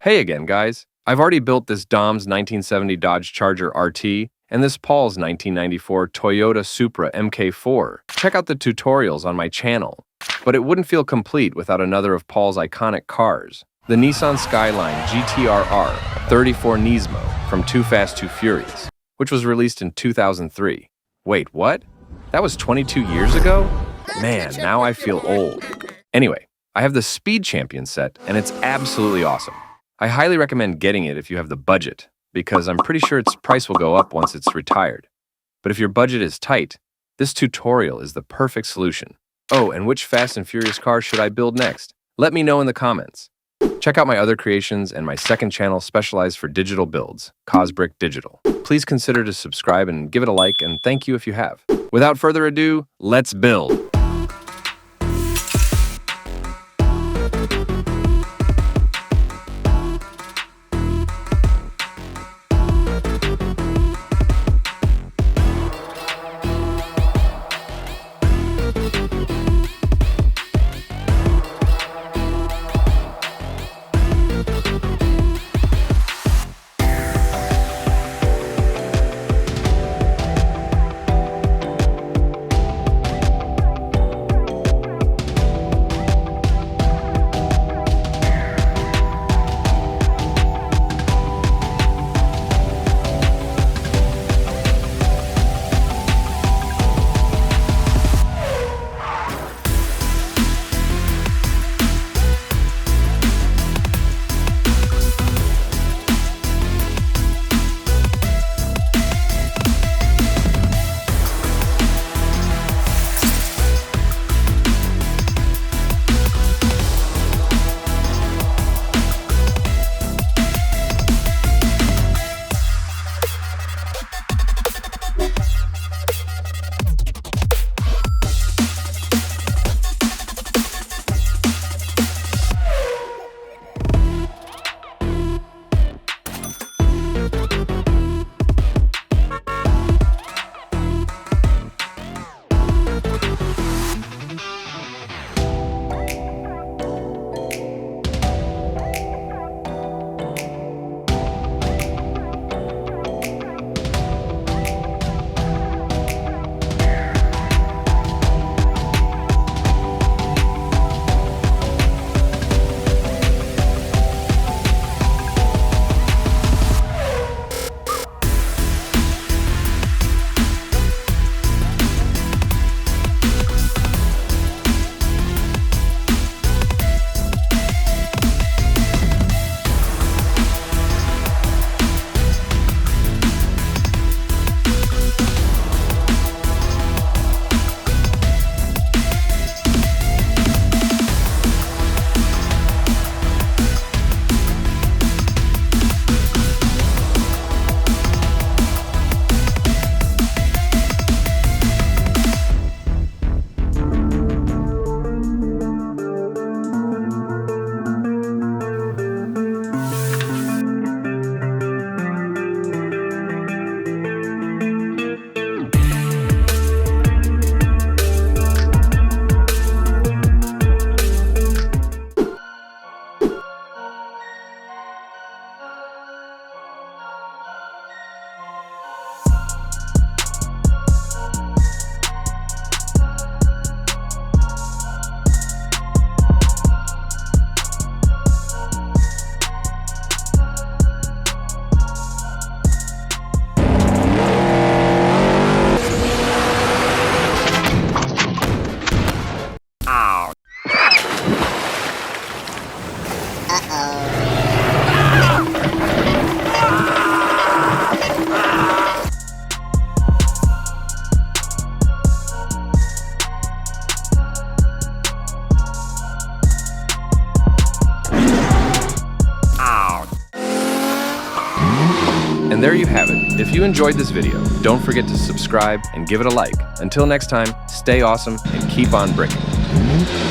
Hey again, guys. I've already built this Dom's 1970 Dodge Charger RT and this Paul's 1994 Toyota Supra MK4. Check out the tutorials on my channel. But it wouldn't feel complete without another of Paul's iconic cars, the Nissan Skyline GTR R34 Nismo from Too Fast, Too Furious, which was released in 2003. Wait, what? That was 22 years ago? Man, now I feel old. Anyway, I have the Speed Champion set, and it's absolutely awesome. I highly recommend getting it if you have the budget, because I'm pretty sure its price will go up once it's retired. But if your budget is tight, this tutorial is the perfect solution. Oh, and which Fast and Furious car should I build next? Let me know in the comments. Check out my other creations and my second channel specialized for digital builds, Cosbrick Digital. Please consider to subscribe and give it a like, and thank you if you have. Without further ado, let's build. And there you have it. If you enjoyed this video, don't forget to subscribe and give it a like. Until next time, stay awesome and keep on bricking.